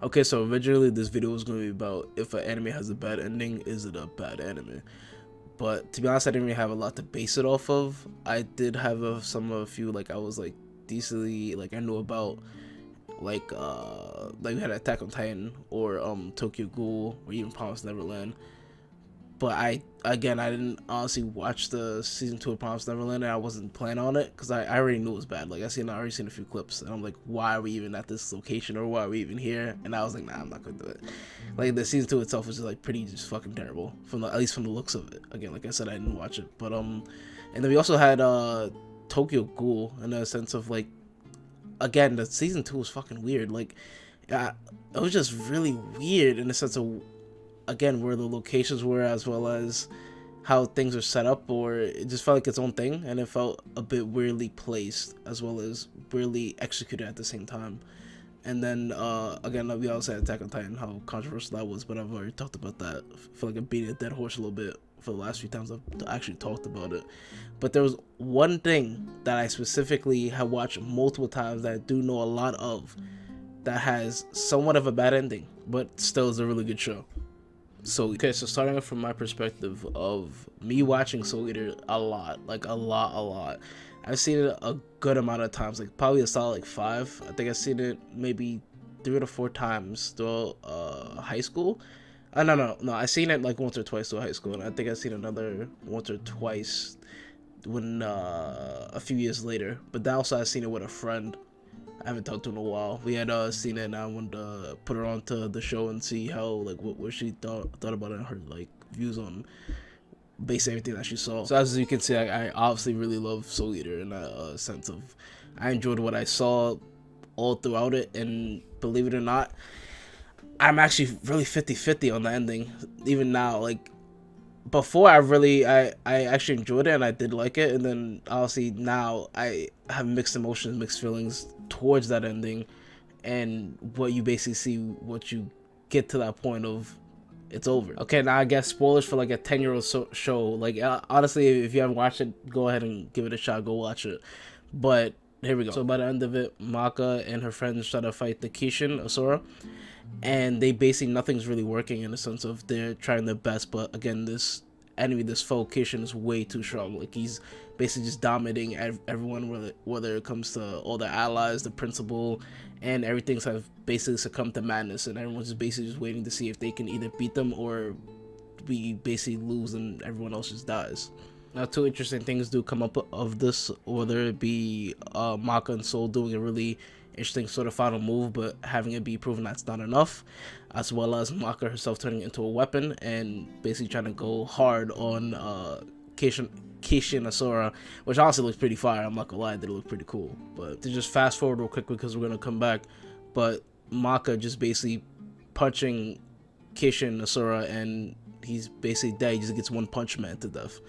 Okay, so originally this video was going to be about if an anime has a bad ending, is it a bad anime? But to be honest, I didn't really have a lot to base it off of. I did have a few, like I was like decently, like I knew about, like we had Attack on Titan or Tokyo Ghoul or even Promised Neverland. But I didn't honestly watch the season 2 of Promised Neverland, and I wasn't planning on it because I already knew it was bad. Like I already seen a few clips, and I'm like, why are we even at this location, or why are we even here? And I was like, nah, I'm not gonna do it. Like the season 2 itself was just like pretty just fucking terrible at least from the looks of it. Again, like I said, I didn't watch it, but and then we also had Tokyo Ghoul in a sense of like, again, the season 2 was fucking weird. Like, it was just really weird in the sense of, again, where the locations were, as well as how things are set up, or it just felt like its own thing, and it felt a bit weirdly placed as well as weirdly executed at the same time. And then again, we also had Attack on Titan, how controversial that was, but I've already talked about that. I feel like I'm beating a dead horse a little bit for the last few times I've actually talked about it. But there was one thing that I specifically have watched multiple times that I do know a lot of, that has somewhat of a bad ending, but still is a really good show. So starting off from my perspective of me watching Soul Eater a lot, like a lot. I've seen it a good amount of times, like probably a solid like 5. I think I've seen it maybe 3 to 4 times through high school. No, I've seen it like once or twice through high school, and I think I've seen another once or twice when a few years later. But then also I've seen it with a friend I haven't talked to in a while. We had seen it, and I wanted to put her onto the show and see how, like, what she thought about it, and her like views on basically everything that she saw. So as you can see, I obviously really love Soul Eater in that sense of, I enjoyed what I saw all throughout it, and believe it or not, I'm actually really 50-50 on the ending. Even now, like, before I actually enjoyed it and I did like it, and then obviously now I have mixed emotions, mixed feelings towards that ending, and what you basically see, what you get to that point of it's over. Okay, now I guess spoilers for like a 10-year-old show. Like, honestly, if you haven't watched it, go ahead and give it a shot. Go watch it. But here we go. So by the end of it, Maka and her friends try to fight the Kishin Asura, and they basically, nothing's really working in the sense of they're trying their best, but again, this enemy, this foe Kishin, is way too strong. Like, he's basically just dominating everyone, whether it comes to all their allies, the principal, and everything's have basically succumbed to madness, and everyone's just basically just waiting to see if they can either beat them or we basically lose and everyone else just dies. Now, 2 interesting things do come up of this, whether it be Maka and Soul doing a really interesting sort of final move, but having it be proven that's not enough, as well as Maka herself turning into a weapon and basically trying to go hard on Kishin Asura, which honestly looks pretty fire. I'm not gonna lie, they look pretty cool. But to just fast forward real quick because we're gonna come back, but Maka just basically punching Kishin Asura, and he's basically dead. He just gets one punch man to death.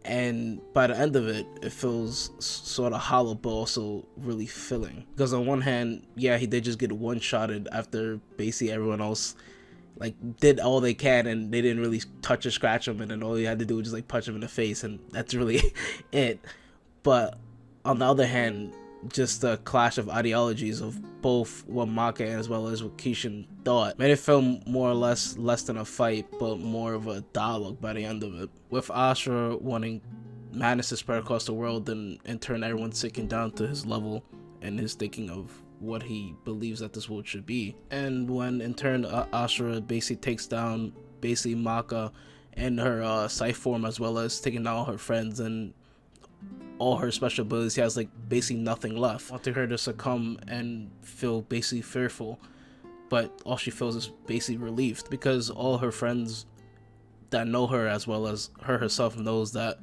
And by the end of it, it feels sort of hollow, but also really filling. Because on one hand, yeah, he did just get one-shotted after basically everyone else like did all they can, and they didn't really touch or scratch him, and then all he had to do was just like punch him in the face, and that's really it. But on the other hand, just the clash of ideologies of both what Maka as well as what Kishin thought made it feel more or less than a fight, but more of a dialogue by the end of it, with Ashura wanting madness to spread across the world, and in turn everyone sinking down to his level and his thinking of what he believes that this world should be. And when in turn Ashura basically takes down basically Maka and her Scythe form, as well as taking down all her friends and all her special abilities, he has like basically nothing left, wanting her to succumb and feel basically fearful, but all she feels is basically relieved, because all her friends that know her as well as her herself knows that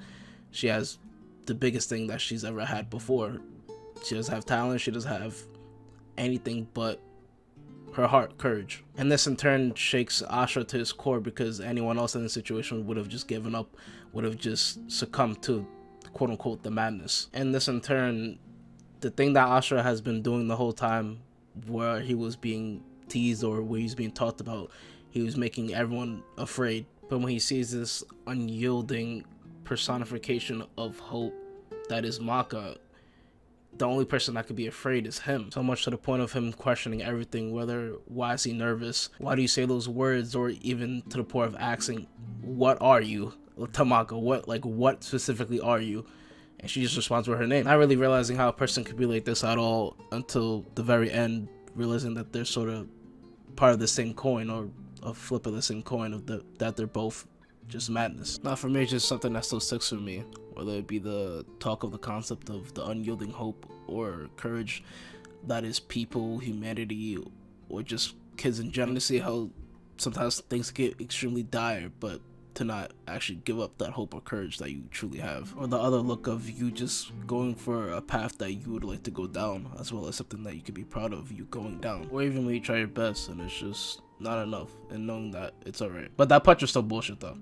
she has the biggest thing that she's ever had before. She doesn't have talent, she doesn't have anything but her heart, courage. And this in turn shakes Ashura to his core, because anyone else in the situation would have just given up, would have just succumbed to quote-unquote the madness. And this in turn, the thing that Ashura has been doing the whole time, where he was being teased or where he's being talked about, he was making everyone afraid. But when he sees this unyielding personification of hope that is Maka, the only person that could be afraid is him. So much to the point of him questioning everything, whether why is he nervous, why do you say those words, or even to the point of asking, what are you, Tamako, what specifically are you? And she just responds with her name, not really realizing how a person could be like this at all until the very end, realizing that they're sort of part of the same coin, or a flip of the same coin, of that they're both just madness. Now for me, it's just something that still sticks with me, whether it be the talk of the concept of the unyielding hope or courage that is people, humanity, or just kids in general. To see how sometimes things get extremely dire, but to not actually give up that hope or courage that you truly have. Or the other look of you just going for a path that you would like to go down, as well as something that you could be proud of you going down. Or even when you try your best and it's just not enough, and knowing that it's alright. But that punch was still bullshit though.